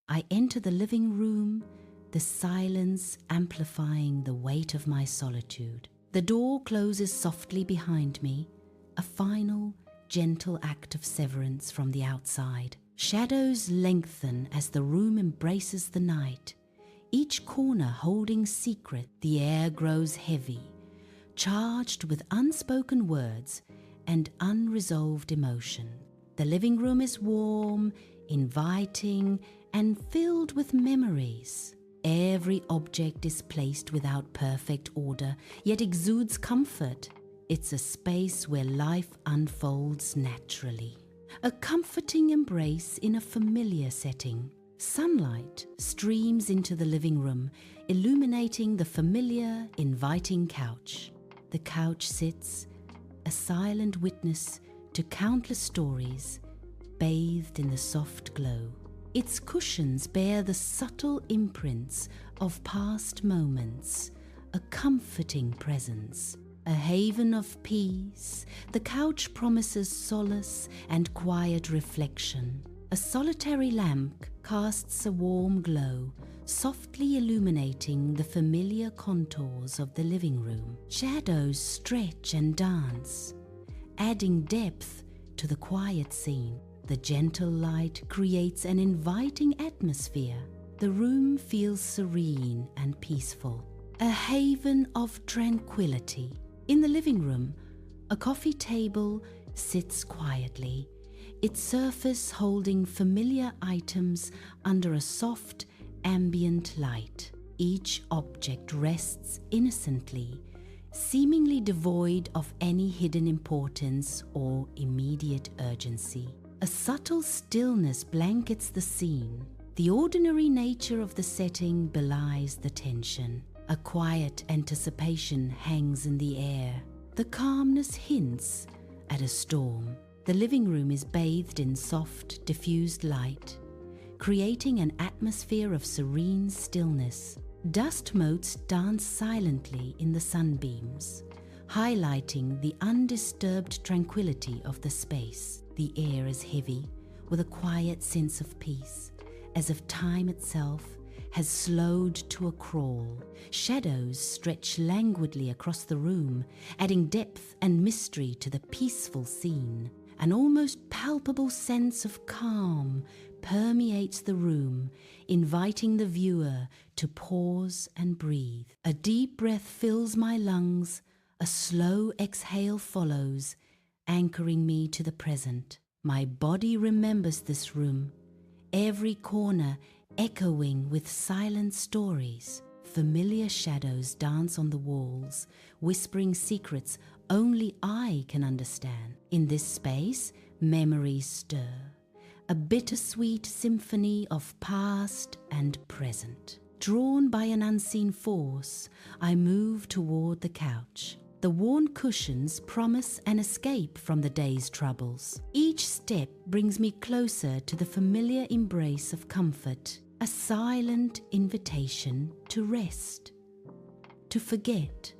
I enter the living room, the silence amplifying the weight of my solitude. The door closes softly behind me, a final, gentle act of severance from the outside. Shadows lengthen as the room embraces the night, each corner holding secret. The air grows heavy, charged with unspoken words and unresolved emotion. The living room is warm, inviting, and filled with memories. Every object is placed without perfect order, yet exudes comfort. It's a space where life unfolds naturally. A comforting embrace in a familiar setting. Sunlight streams into the living room, illuminating the familiar, inviting couch. The couch sits, a silent witness to countless stories, bathed in the soft glow. Its cushions bear the subtle imprints of past moments, a comforting presence, a haven of peace. The couch promises solace and quiet reflection. A solitary lamp casts a warm glow, softly illuminating the familiar contours of the living room. Shadows stretch and dance, adding depth to the quiet scene. The gentle light creates an inviting atmosphere. The room feels serene and peaceful, a haven of tranquility. In the living room, a coffee table sits quietly, its surface holding familiar items under a soft, ambient light. Each object rests innocently, seemingly devoid of any hidden importance or immediate urgency. A subtle stillness blankets the scene. The ordinary nature of the setting belies the tension. A quiet anticipation hangs in the air. The calmness hints at a storm. The living room is bathed in soft, diffused light, creating an atmosphere of serene stillness. Dust motes dance silently in the sunbeams, highlighting the undisturbed tranquility of the space. The air is heavy, with a quiet sense of peace, as if time itself has slowed to a crawl. Shadows stretch languidly across the room, adding depth and mystery to the peaceful scene. An almost palpable sense of calm permeates the room, inviting the viewer to pause and breathe. A deep breath fills my lungs, a slow exhale follows, anchoring me to the present. My body remembers this room, every corner echoing with silent stories. Familiar shadows dance on the walls, whispering secrets only I can understand. In this space, memories stir, a bittersweet symphony of past and present. Drawn by an unseen force, I move toward the couch. The worn cushions promise an escape from the day's troubles. Each step brings me closer to the familiar embrace of comfort, a silent invitation to rest, to forget,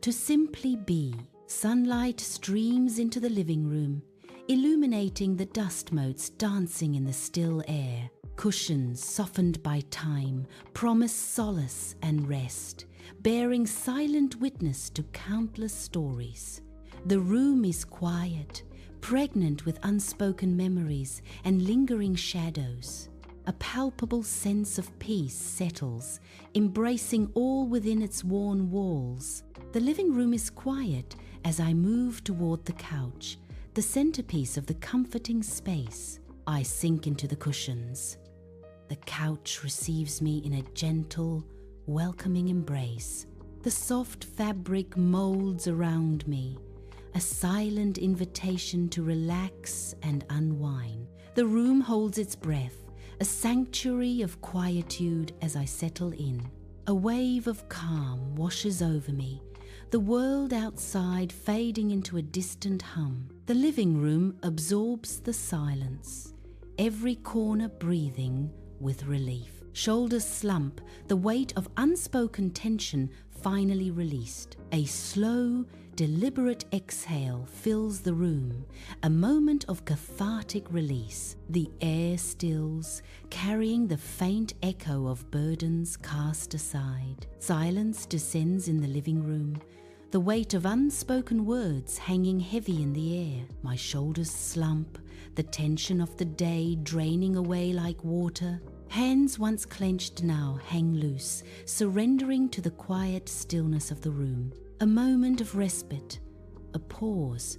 to simply be. Sunlight streams into the living room, illuminating the dust motes dancing in the still air. Cushions softened by time promise solace and rest, bearing silent witness to countless stories. The room is quiet, pregnant with unspoken memories and lingering shadows. A palpable sense of peace settles, embracing all within its worn walls. The living room is quiet as I move toward the couch, the centerpiece of the comforting space. I sink into the cushions. The couch receives me in a gentle, welcoming embrace. The soft fabric molds around me, a silent invitation to relax and unwind. The room holds its breath, a sanctuary of quietude as I settle in. A wave of calm washes over me, the world outside fading into a distant hum. The living room absorbs the silence, every corner breathing with relief. Shoulders slump, the weight of unspoken tension finally released. A slow, deliberate exhale fills the room, a moment of cathartic release. The air stills, carrying the faint echo of burdens cast aside. Silence descends in the living room, the weight of unspoken words hanging heavy in the air. My shoulders slump, the tension of the day draining away like water. Hands once clenched now hang loose, surrendering to the quiet stillness of the room. A moment of respite, a pause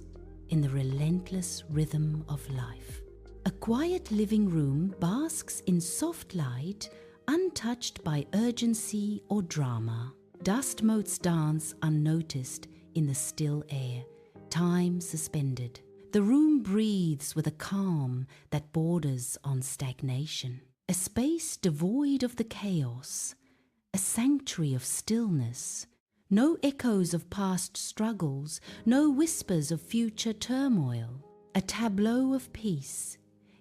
in the relentless rhythm of life. A quiet living room basks in soft light, untouched by urgency or drama. Dust motes dance unnoticed in the still air, time suspended. The room breathes with a calm that borders on stagnation. A space devoid of the chaos, a sanctuary of stillness. No echoes of past struggles, no whispers of future turmoil. A tableau of peace,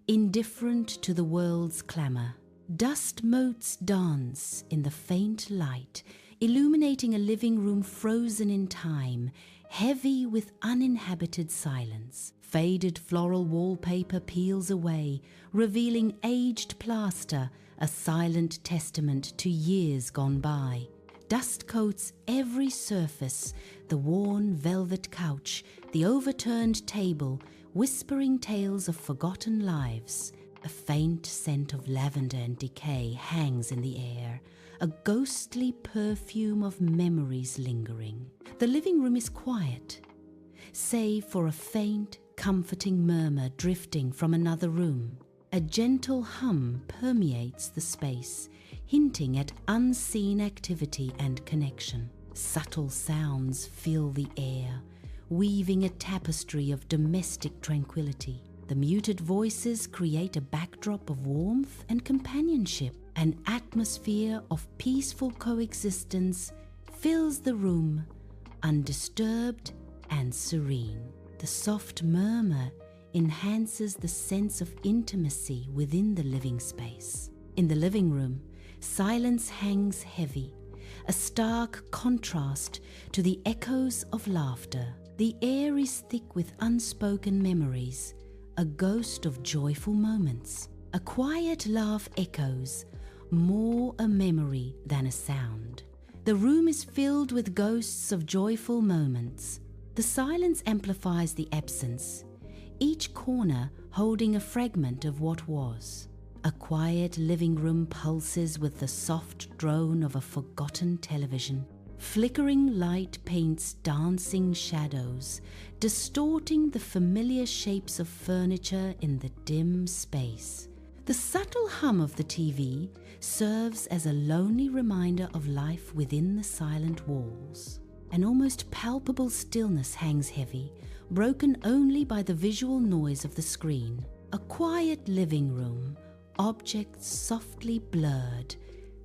indifferent to the world's clamour. Dust motes dance in the faint light, illuminating a living room frozen in time, heavy with uninhabited silence. Faded floral wallpaper peels away, revealing aged plaster, a silent testament to years gone by. Dust coats every surface, the worn velvet couch, the overturned table, whispering tales of forgotten lives. A faint scent of lavender and decay hangs in the air, a ghostly perfume of memories lingering. The living room is quiet, save for a faint, comforting murmur drifting from another room. A gentle hum permeates the space, hinting at unseen activity and connection. Subtle sounds fill the air, weaving a tapestry of domestic tranquility. The muted voices create a backdrop of warmth and companionship. An atmosphere of peaceful coexistence fills the room, undisturbed and serene. The soft murmur enhances the sense of intimacy within the living space. In the living room, silence hangs heavy, a stark contrast to the echoes of laughter. The air is thick with unspoken memories, a ghost of joyful moments. A quiet laugh echoes, more a memory than a sound. The room is filled with ghosts of joyful moments. The silence amplifies the absence, each corner holding a fragment of what was. A quiet living room pulses with the soft drone of a forgotten television. Flickering light paints dancing shadows, distorting the familiar shapes of furniture in the dim space. The subtle hum of the TV serves as a lonely reminder of life within the silent walls. An almost palpable stillness hangs heavy, broken only by the visual noise of the screen. A quiet living room, objects softly blurred,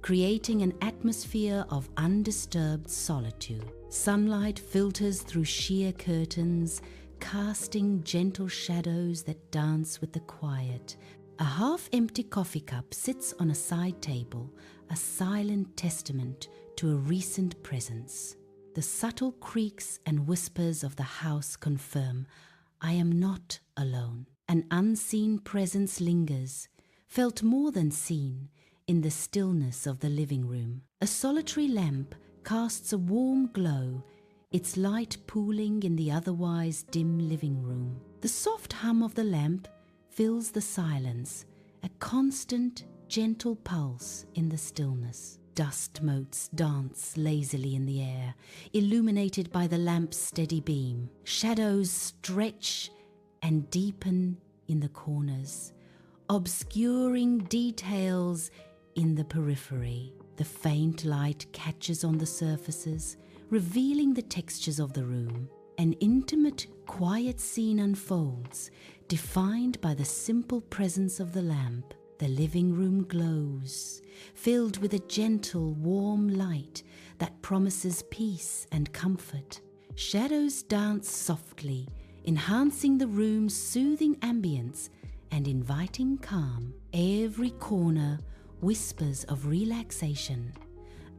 creating an atmosphere of undisturbed solitude. Sunlight filters through sheer curtains, casting gentle shadows that dance with the quiet. A half-empty coffee cup sits on a side table, a silent testament to a recent presence. The subtle creaks and whispers of the house confirm, I am not alone. An unseen presence lingers, felt more than seen, in the stillness of the living room. A solitary lamp casts a warm glow, its light pooling in the otherwise dim living room. The soft hum of the lamp fills the silence, a constant, gentle pulse in the stillness. Dust motes dance lazily in the air, illuminated by the lamp's steady beam. Shadows stretch and deepen in the corners, obscuring details in the periphery. The faint light catches on the surfaces, revealing the textures of the room. An intimate, quiet scene unfolds, defined by the simple presence of the lamp. The living room glows, filled with a gentle, warm light that promises peace and comfort. Shadows dance softly, enhancing the room's soothing ambience and inviting calm. Every corner whispers of relaxation,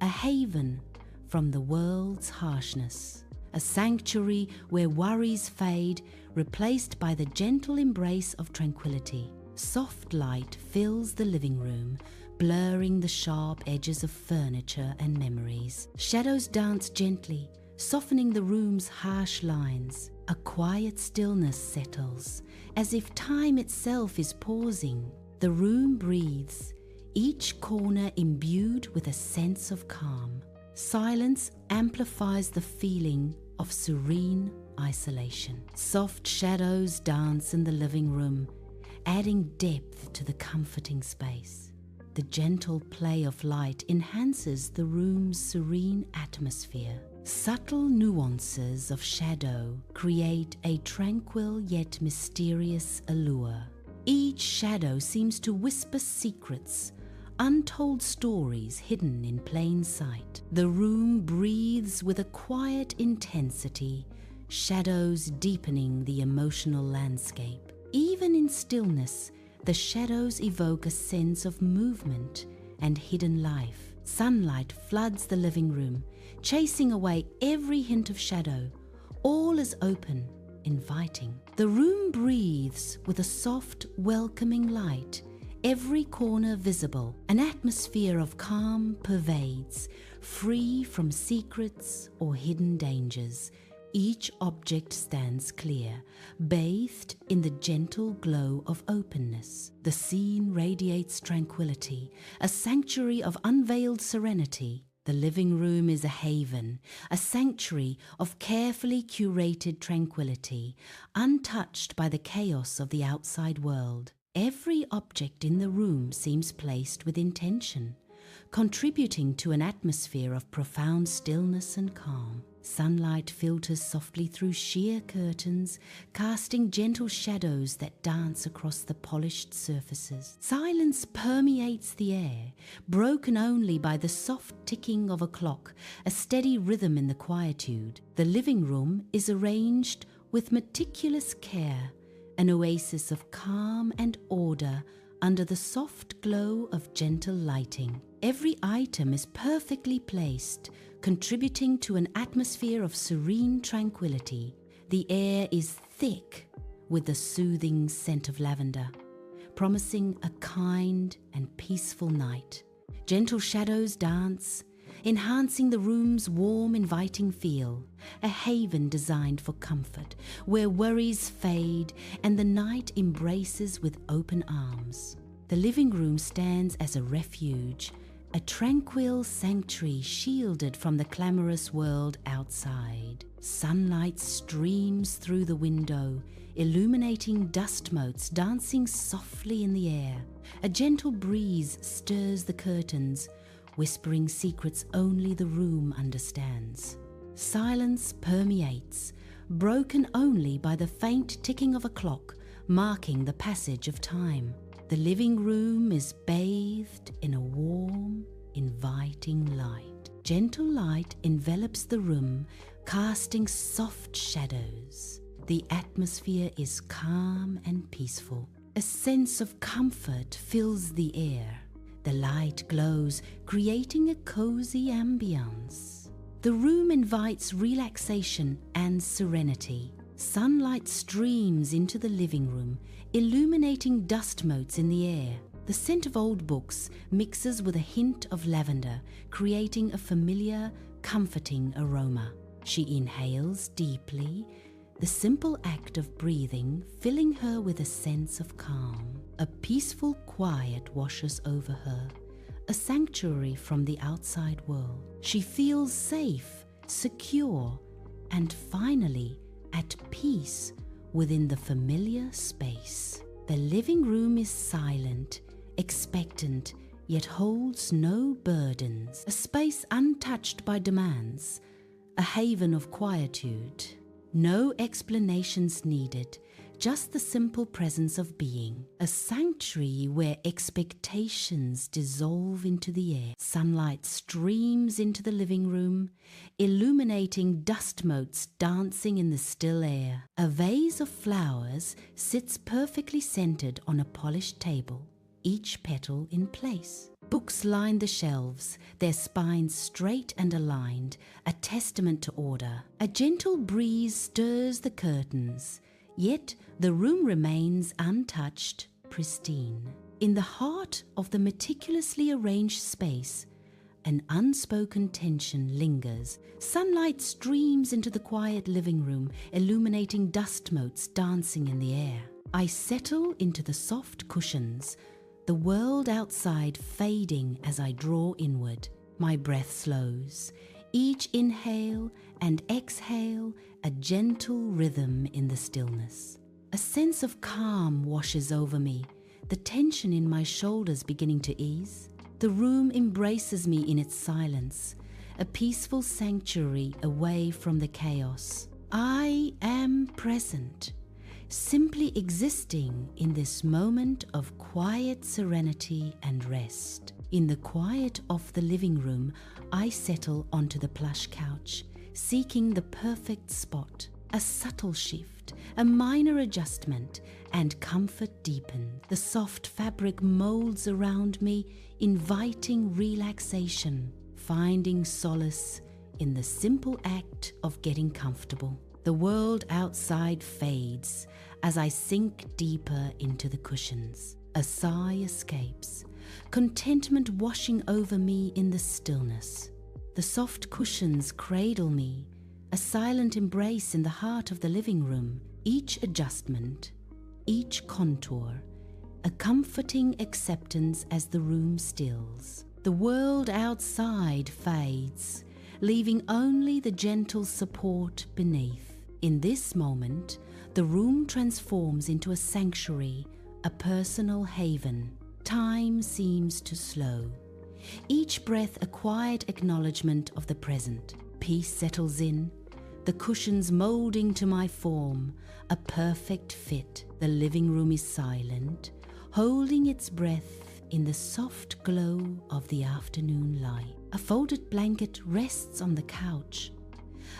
a haven from the world's harshness. a sanctuary where worries fade, replaced by the gentle embrace of tranquility. Soft light fills the living room, blurring the sharp edges of furniture and memories. Shadows dance gently, softening the room's harsh lines. A quiet stillness settles, as if time itself is pausing. The room breathes, each corner imbued with a sense of calm. Silence amplifies the feeling of serene isolation. Soft shadows dance in the living room, adding depth to the comforting space. The gentle play of light enhances the room's serene atmosphere. Subtle nuances of shadow create a tranquil yet mysterious allure. Each shadow seems to whisper secrets, untold stories hidden in plain sight. The room breathes with a quiet intensity, shadows deepening the emotional landscape. Even in stillness, the shadows evoke a sense of movement and hidden life. Sunlight floods the living room, chasing away every hint of shadow. All is open, inviting. The room breathes with a soft, welcoming light, every corner visible. An atmosphere of calm pervades, free from secrets or hidden dangers. Each object stands clear, bathed in the gentle glow of openness. The scene radiates tranquility, a sanctuary of unveiled serenity. The living room is a haven, a sanctuary of carefully curated tranquility, untouched by the chaos of the outside world. Every object in the room seems placed with intention, contributing to an atmosphere of profound stillness and calm. Sunlight filters softly through sheer curtains, casting gentle shadows that dance across the polished surfaces. Silence permeates the air, broken only by the soft ticking of a clock, a steady rhythm in the quietude. The living room is arranged with meticulous care, an oasis of calm and order under the soft glow of gentle lighting. Every item is perfectly placed, contributing to an atmosphere of serene tranquility. The air is thick with the soothing scent of lavender, promising a kind and peaceful night. Gentle shadows dance, enhancing the room's warm, inviting feel, a haven designed for comfort, where worries fade and the night embraces with open arms. The living room stands as a refuge, a tranquil sanctuary shielded from the clamorous world outside. Sunlight streams through the window, illuminating dust motes dancing softly in the air. A gentle breeze stirs the curtains, whispering secrets only the room understands. Silence permeates, broken only by the faint ticking of a clock, marking the passage of time. The living room is bathed in a warm, inviting light. Gentle light envelops the room, casting soft shadows. The atmosphere is calm and peaceful. A sense of comfort fills the air. The light glows, creating a cozy ambience. The room invites relaxation and serenity. Sunlight streams into the living room, illuminating dust motes in the air. The scent of old books mixes with a hint of lavender, creating a familiar, comforting aroma. She inhales deeply, the simple act of breathing filling her with a sense of calm. A peaceful quiet washes over her, a sanctuary from the outside world. She feels safe, secure, and finally at peace within the familiar space. The living room is silent, expectant, yet holds no burdens. A space untouched by demands, a haven of quietude. No explanations needed, just the simple presence of being. A sanctuary where expectations dissolve into the air. Sunlight streams into the living room, illuminating dust motes dancing in the still air. A vase of flowers sits perfectly centered on a polished table, each petal in place. Books line the shelves, their spines straight and aligned, a testament to order. A gentle breeze stirs the curtains, yet the room remains untouched, pristine. In the heart of the meticulously arranged space, an unspoken tension lingers. Sunlight streams into the quiet living room, illuminating dust motes dancing in the air. I settle into the soft cushions, the world outside fading as I draw inward. My breath slows. Each inhale and exhale, a gentle rhythm in the stillness. A sense of calm washes over me, the tension in my shoulders beginning to ease. The room embraces me in its silence, a peaceful sanctuary away from the chaos. I am present, simply existing in this moment of quiet serenity and rest. In the quiet of the living room, I settle onto the plush couch, seeking the perfect spot. A subtle shift, a minor adjustment, and comfort deepen. The soft fabric molds around me, inviting relaxation, finding solace in the simple act of getting comfortable. The world outside fades as I sink deeper into the cushions. A sigh escapes, contentment washing over me in the stillness. The soft cushions cradle me, a silent embrace in the heart of the living room. Each adjustment, each contour, a comforting acceptance as the room stills. The world outside fades, leaving only the gentle support beneath. In this moment, the room transforms into a sanctuary, a personal haven. Time seems to slow. Each breath a quiet acknowledgement of the present. Peace settles in, the cushions molding to my form, a perfect fit. The living room is silent, holding its breath in the soft glow of the afternoon light. A folded blanket rests on the couch,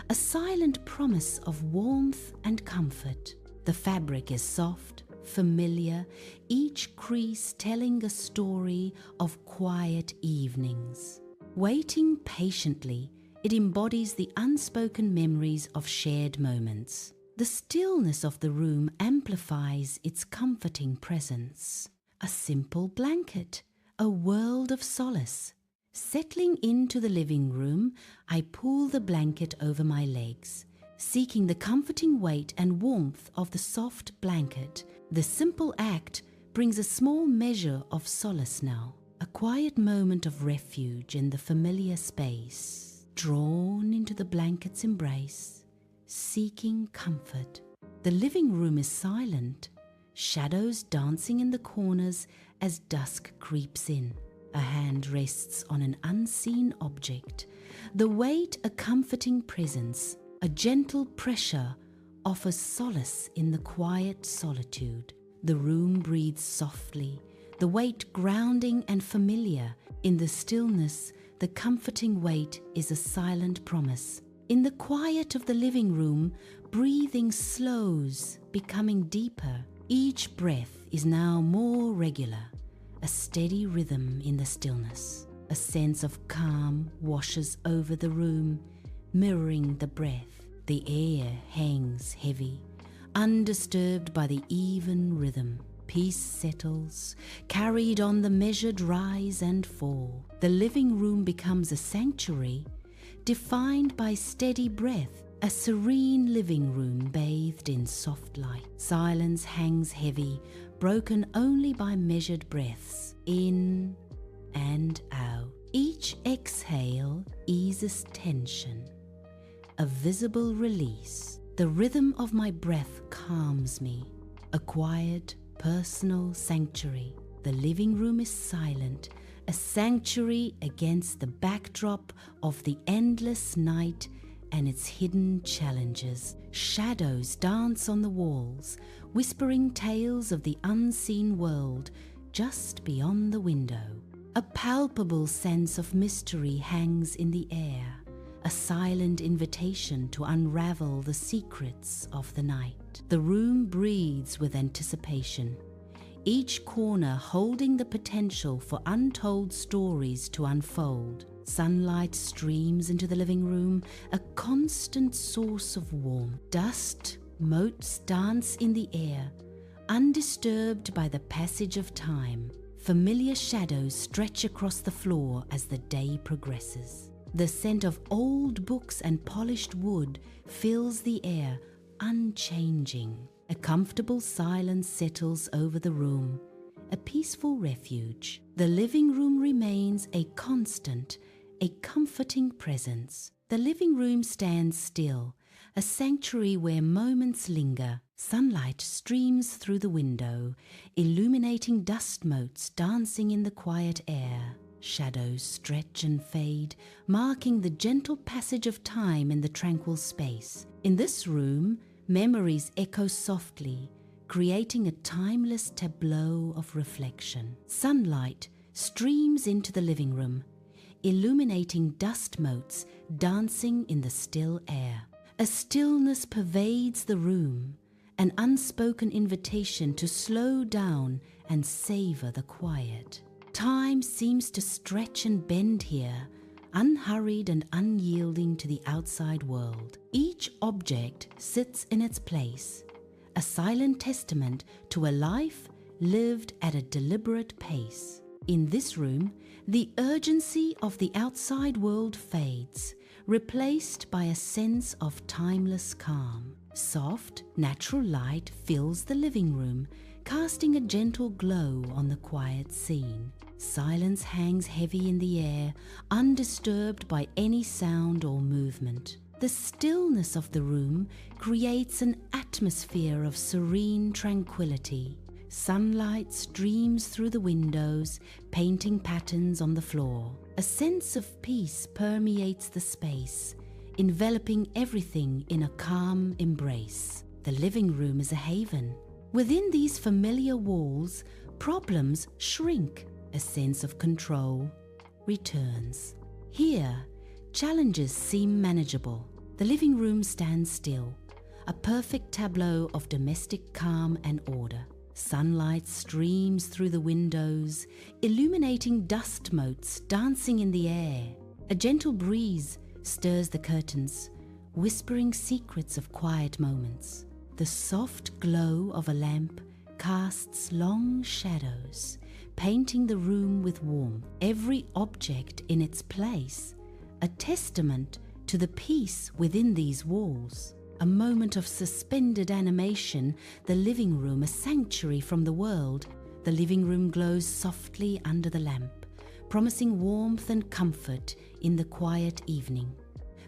a silent promise of warmth and comfort. The fabric is soft, familiar, each crease telling a story of quiet evenings. Waiting patiently, it embodies the unspoken memories of shared moments. The stillness of the room amplifies its comforting presence. A simple blanket, a world of solace. Settling into the living room, I pull the blanket over my legs, seeking the comforting weight and warmth of the soft blanket. The simple act brings a small measure of solace now, a quiet moment of refuge in the familiar space. Drawn into the blanket's embrace, seeking comfort. The living room is silent, shadows dancing in the corners as dusk creeps in. A hand rests on an unseen object, the weight a comforting presence. A gentle pressure offers solace in the quiet solitude. The room breathes softly, the weight grounding and familiar. In the stillness, the comforting weight is a silent promise. In the quiet of the living room, breathing slows, becoming deeper. Each breath is now more regular, a steady rhythm in the stillness. A sense of calm washes over the room, mirroring the breath. The air hangs heavy, undisturbed by the even rhythm. Peace settles, carried on the measured rise and fall. The living room becomes a sanctuary, defined by steady breath, a serene living room bathed in soft light. Silence hangs heavy, broken only by measured breaths, in and out. Each exhale eases tension, a visible release. The rhythm of my breath calms me, a quiet, personal sanctuary. The living room is silent, a sanctuary against the backdrop of the endless night and its hidden challenges. Shadows dance on the walls, whispering tales of the unseen world just beyond the window. A palpable sense of mystery hangs in the air, a silent invitation to unravel the secrets of the night. The room breathes with anticipation. each corner holding the potential for untold stories to unfold. Sunlight streams into the living room, a constant source of warmth. Dust motes dance in the air, undisturbed by the passage of time. Familiar shadows stretch across the floor as the day progresses. The scent of old books and polished wood fills the air, unchanging. A comfortable silence settles over the room, a peaceful refuge. The living room remains a constant, a comforting presence. The living room stands still, a sanctuary where moments linger. Sunlight streams through the window, illuminating dust motes dancing in the quiet air. Shadows stretch and fade, marking the gentle passage of time in the tranquil space. In this room, memories echo softly, creating a timeless tableau of reflection. Sunlight streams into the living room, illuminating dust motes dancing in the still air. A stillness pervades the room, an unspoken invitation to slow down and savor the quiet. Time seems to stretch and bend here, unhurried and unyielding to the outside world. Each object sits in its place, a silent testament to a life lived at a deliberate pace. In this room, the urgency of the outside world fades, replaced by a sense of timeless calm. Soft, natural light fills the living room, casting a gentle glow on the quiet scene. Silence hangs heavy in the air, undisturbed by any sound or movement. The stillness of the room creates an atmosphere of serene tranquility. Sunlight streams through the windows, painting patterns on the floor. A sense of peace permeates the space, enveloping everything in a calm embrace. The living room is a haven. Within these familiar walls, problems shrink. A sense of control returns. Here, challenges seem manageable. The living room stands still, a perfect tableau of domestic calm and order. Sunlight streams through the windows, illuminating dust motes dancing in the air. A gentle breeze stirs the curtains, whispering secrets of quiet moments. The soft glow of a lamp casts long shadows, painting the room with warmth. Every object in its place, a testament to the peace within these walls. A moment of suspended animation, the living room a sanctuary from the world. The living room glows softly under the lamp, promising warmth and comfort in the quiet evening.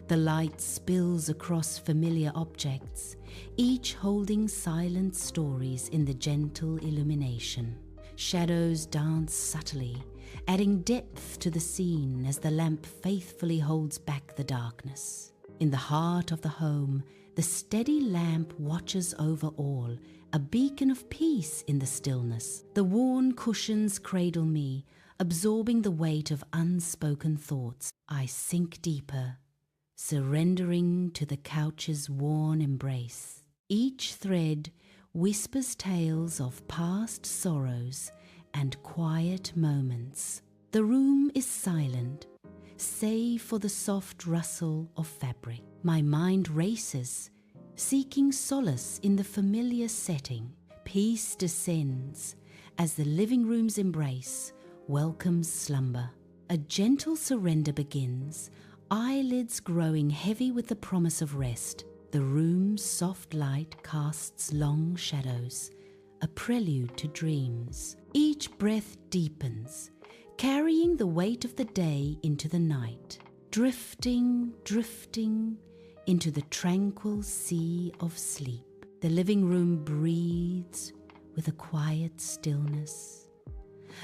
The light spills across familiar objects, each holding silent stories in the gentle illumination. Shadows dance subtly, adding depth to the scene as the lamp faithfully holds back the darkness. In the heart of the home, the steady lamp watches over all, a beacon of peace in the stillness. The worn cushions cradle me, absorbing the weight of unspoken thoughts. I sink deeper, surrendering to the couch's worn embrace. Each thread whispers tales of past sorrows and quiet moments. The room is silent, save for the soft rustle of fabric. My mind races, seeking solace in the familiar setting. Peace descends as the living room's embrace welcomes slumber. A gentle surrender begins, eyelids growing heavy with the promise of rest. The room's soft light casts long shadows, a prelude to dreams. Each breath deepens, carrying the weight of the day into the night, drifting into the tranquil sea of sleep. The living room breathes with a quiet stillness,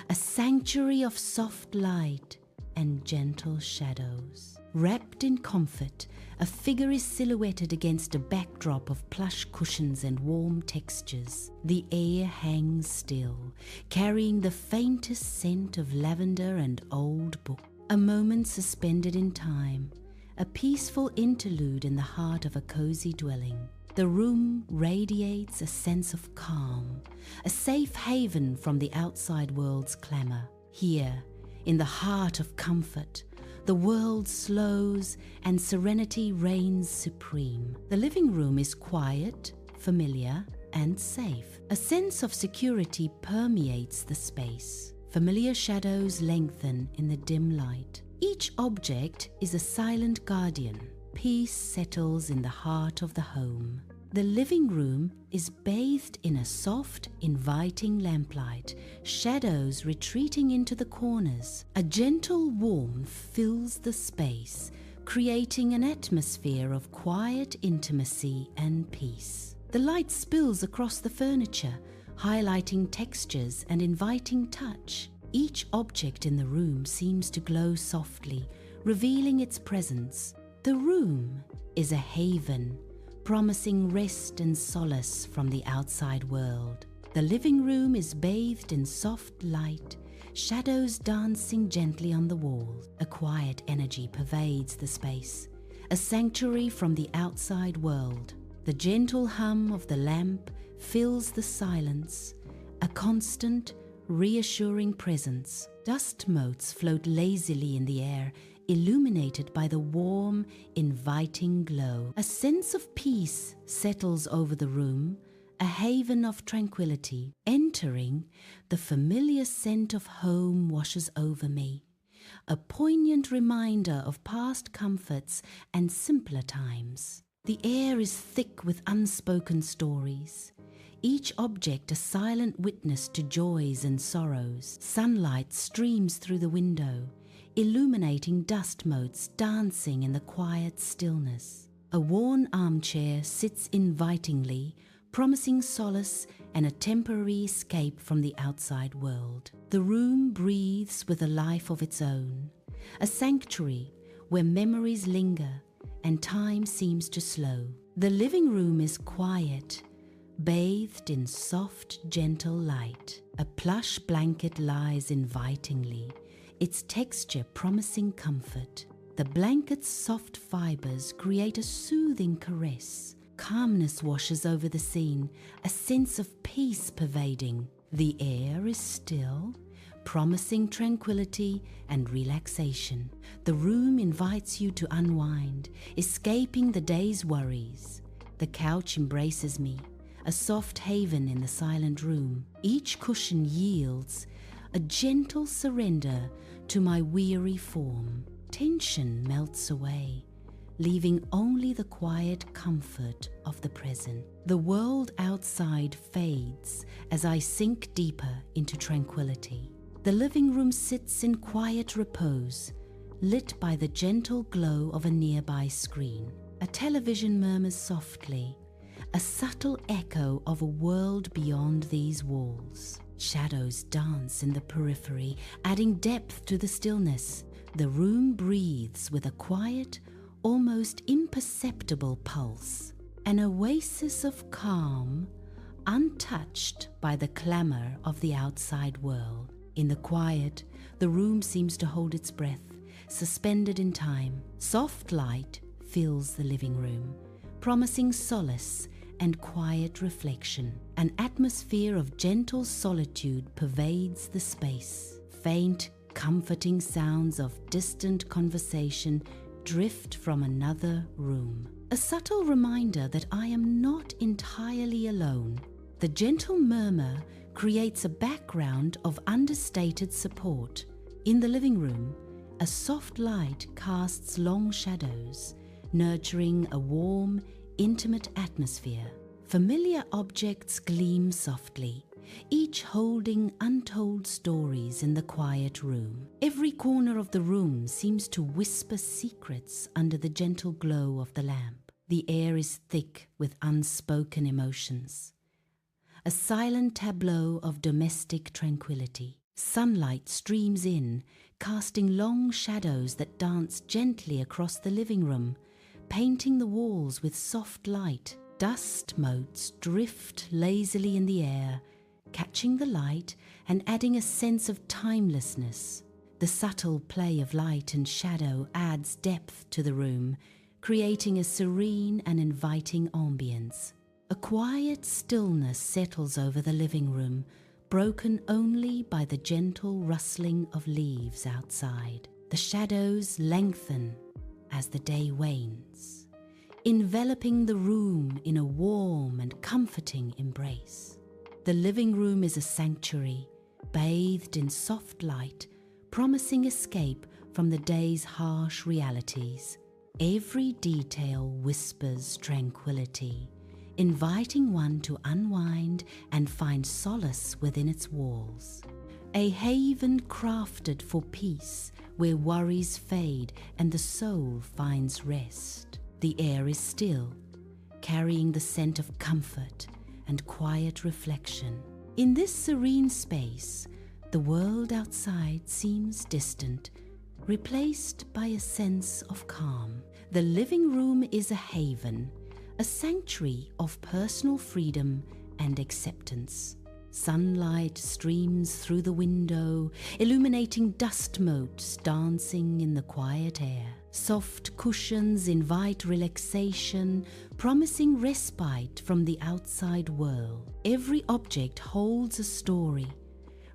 a sanctuary of soft light and gentle shadows. Wrapped in comfort, a figure is silhouetted against a backdrop of plush cushions and warm textures. The air hangs still, carrying the faintest scent of lavender and old book. A moment suspended in time, a peaceful interlude in the heart of a cozy dwelling. The room radiates a sense of calm, a safe haven from the outside world's clamor. Here, in the heart of comfort, the world slows and serenity reigns supreme. The living room is quiet, familiar, and safe. A sense of security permeates the space. Familiar shadows lengthen in the dim light. Each object is a silent guardian. Peace settles in the heart of the home. The living room is bathed in a soft, inviting lamplight, shadows retreating into the corners. A gentle warmth fills the space, creating an atmosphere of quiet intimacy and peace. The light spills across the furniture, highlighting textures and inviting touch. Each object in the room seems to glow softly, revealing its presence. The room is a haven, promising rest and solace from the outside world. The living room is bathed in soft light, shadows dancing gently on the walls. A quiet energy pervades the space, a sanctuary from the outside world. The gentle hum of the lamp fills the silence, a constant, reassuring presence. Dust motes float lazily in the air, illuminated by the warm, inviting glow. A sense of peace settles over the room, a haven of tranquility. Entering, the familiar scent of home washes over me, a poignant reminder of past comforts and simpler times. The air is thick with unspoken stories, each object a silent witness to joys and sorrows. Sunlight streams through the window, illuminating dust motes dancing in the quiet stillness. A worn armchair sits invitingly, promising solace and a temporary escape from the outside world. The room breathes with a life of its own, a sanctuary where memories linger and time seems to slow. The living room is quiet, bathed in soft, gentle light. A plush blanket lies invitingly, its texture promising comfort. The blanket's soft fibers create a soothing caress. Calmness washes over the scene, a sense of peace pervading. The air is still, promising tranquility and relaxation. The room invites you to unwind, escaping the day's worries. The couch embraces me, a soft haven in the silent room. Each cushion yields a gentle surrender to my weary form. Tension melts away, leaving only the quiet comfort of the present. The world outside fades as I sink deeper into tranquility. The living room sits in quiet repose, lit by the gentle glow of a nearby screen. A television murmurs softly, a subtle echo of a world beyond these walls. Shadows dance in the periphery, adding depth to the stillness. The room breathes with a quiet, almost imperceptible pulse, an oasis of calm, untouched by the clamor of the outside world. In the quiet, the room seems to hold its breath, suspended in time. Soft light fills the living room, promising solace and quiet reflection. An atmosphere of gentle solitude pervades the space. Faint, comforting sounds of distant conversation drift from another room. A subtle reminder that I am not entirely alone. The gentle murmur creates a background of understated support. In the living room, a soft light casts long shadows, nurturing a warm, intimate atmosphere. Familiar objects gleam softly, each holding untold stories in the quiet room. Every corner of the room seems to whisper secrets under the gentle glow of the lamp. The air is thick with unspoken emotions, a silent tableau of domestic tranquility. Sunlight streams in, casting long shadows that dance gently across the living room, painting the walls with soft light. Dust motes drift lazily in the air, catching the light and adding a sense of timelessness. The subtle play of light and shadow adds depth to the room, creating a serene and inviting ambience. A quiet stillness settles over the living room, broken only by the gentle rustling of leaves outside. The shadows lengthen as the day wanes, enveloping the room in a warm and comforting embrace. The living room is a sanctuary, bathed in soft light, promising escape from the day's harsh realities. Every detail whispers tranquility, inviting one to unwind and find solace within its walls. A haven crafted for peace, where worries fade and the soul finds rest. The air is still, carrying the scent of comfort and quiet reflection. In this serene space, the world outside seems distant, replaced by a sense of calm. The living room is a haven, a sanctuary of personal freedom and acceptance. Sunlight streams through the window, illuminating dust motes dancing in the quiet air. Soft cushions invite relaxation, promising respite from the outside world. Every object holds a story,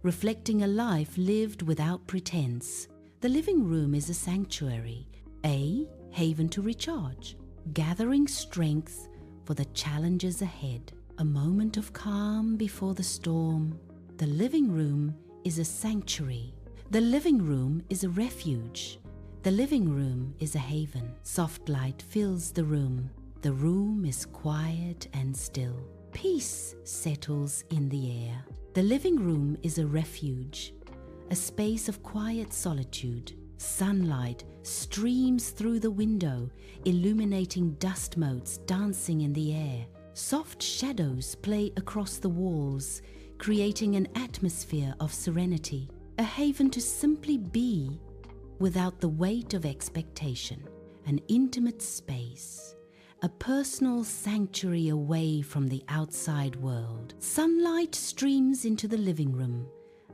reflecting a life lived without pretense. The living room is a sanctuary, a haven to recharge, gathering strength for the challenges ahead. A moment of calm before the storm. The living room is a sanctuary. The living room is a refuge. The living room is a haven. Soft light fills the room. The room is quiet and still. Peace settles in the air. The living room is a refuge, a space of quiet solitude. Sunlight streams through the window, illuminating dust motes dancing in the air. Soft shadows play across the walls, creating an atmosphere of serenity, a haven to simply be without the weight of expectation, an intimate space, a personal sanctuary away from the outside world. Sunlight streams into the living room,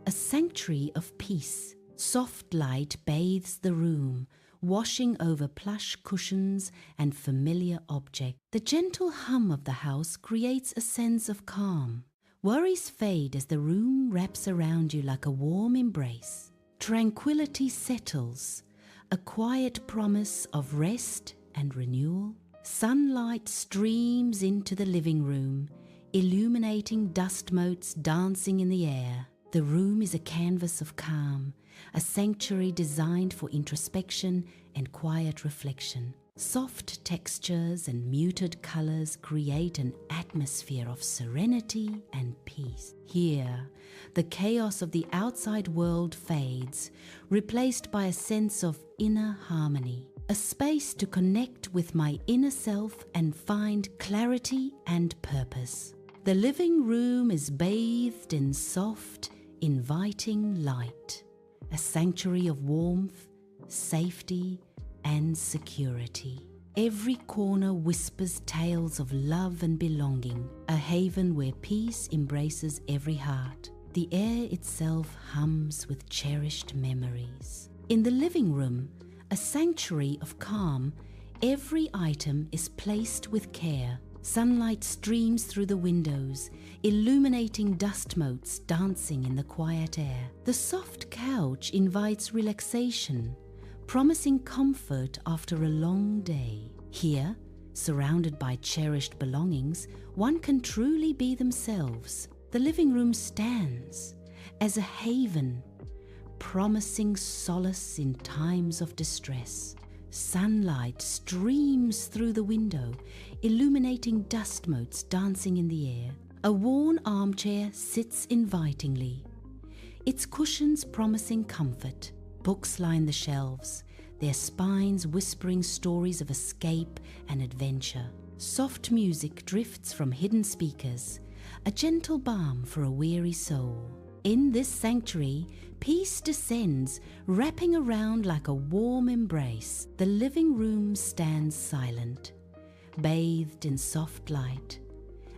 a sanctuary of peace. Soft light bathes the room, washing over plush cushions and familiar objects. The gentle hum of the house creates a sense of calm. Worries fade as the room wraps around you like a warm embrace. Tranquility settles, a quiet promise of rest and renewal. Sunlight streams into the living room, illuminating dust motes dancing in the air. The room is a canvas of calm, a sanctuary designed for introspection and quiet reflection. Soft textures and muted colors create an atmosphere of serenity and peace. Here, the chaos of the outside world fades, replaced by a sense of inner harmony, a space to connect with my inner self and find clarity and purpose. The living room is bathed in soft, inviting light, a sanctuary of warmth, safety, and security. Every corner whispers tales of love and belonging, a haven where peace embraces every heart. The air itself hums with cherished memories. In the living room, a sanctuary of calm, every item is placed with care. Sunlight streams through the windows, illuminating dust motes dancing in the quiet air. The soft couch invites relaxation, promising comfort after a long day. Here, surrounded by cherished belongings, one can truly be themselves. The living room stands as a haven, promising solace in times of distress. Sunlight streams through the window, illuminating dust motes dancing in the air. A worn armchair sits invitingly, its cushions promising comfort. Books line the shelves, their spines whispering stories of escape and adventure. Soft music drifts from hidden speakers, a gentle balm for a weary soul. In this sanctuary, peace descends, wrapping around like a warm embrace. The living room stands silent, bathed in soft light,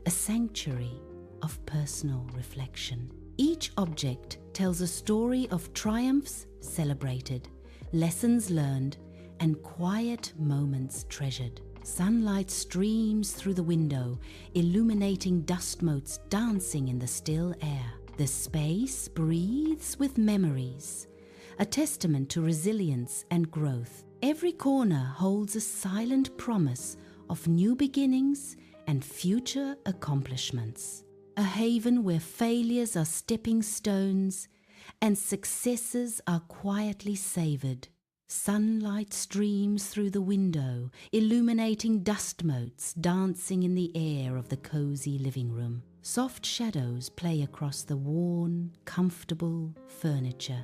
a sanctuary of personal reflection. Each object tells a story of triumphs celebrated, lessons learned, and quiet moments treasured. Sunlight streams through the window, illuminating dust motes dancing in the still air. The space breathes with memories, a testament to resilience and growth. Every corner holds a silent promise of new beginnings and future accomplishments. A haven where failures are stepping stones and successes are quietly savored. Sunlight streams through the window, illuminating dust motes dancing in the air of the cozy living room. Soft shadows play across the worn, comfortable furniture,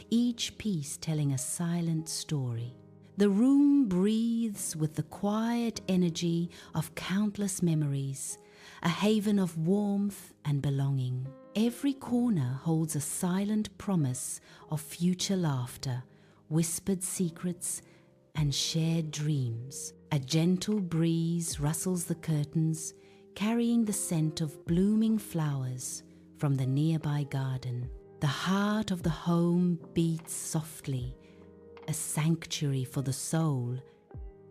each piece telling a silent story. The room breathes with the quiet energy of countless memories, a haven of warmth and belonging. Every corner holds a silent promise of future laughter, whispered secrets, and shared dreams. A gentle breeze rustles the curtains, carrying the scent of blooming flowers from the nearby garden. The heart of the home beats softly, a sanctuary for the soul,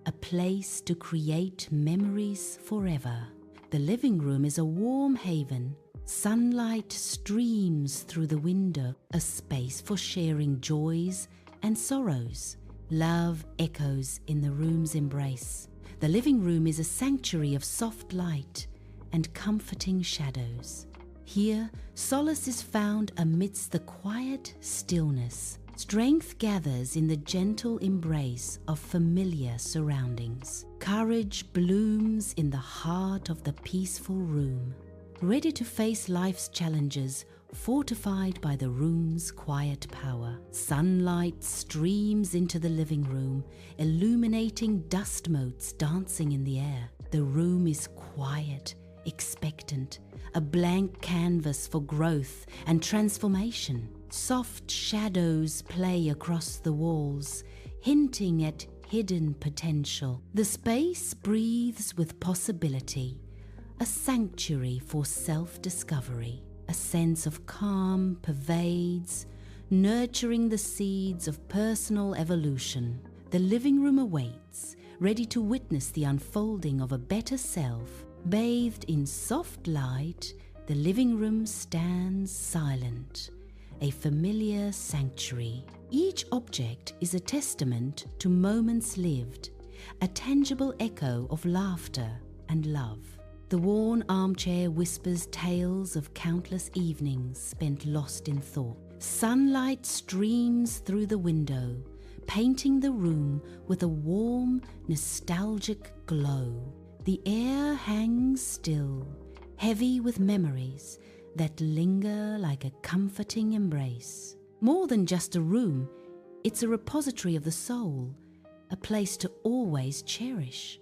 a place to create memories forever. The living room is a warm haven. Sunlight streams through the window, a space for sharing joys and sorrows. Love echoes in the room's embrace. The living room is a sanctuary of soft light and comforting shadows. Here, solace is found amidst the quiet stillness. Strength gathers in the gentle embrace of familiar surroundings. Courage blooms in the heart of the peaceful room, ready to face life's challenges, fortified by the room's quiet power. Sunlight streams into the living room, illuminating dust motes dancing in the air. The room is quiet, expectant, a blank canvas for growth and transformation. Soft shadows play across the walls, hinting at hidden potential. The space breathes with possibility, a sanctuary for self-discovery. A sense of calm pervades, nurturing the seeds of personal evolution. The living room awaits, ready to witness the unfolding of a better self. Bathed in soft light, the living room stands silent, a familiar sanctuary. Each object is a testament to moments lived, a tangible echo of laughter and love. The worn armchair whispers tales of countless evenings spent lost in thought. Sunlight streams through the window, painting the room with a warm, nostalgic glow. The air hangs still, heavy with memories that linger like a comforting embrace. More than just a room, it's a repository of the soul, a place to always cherish.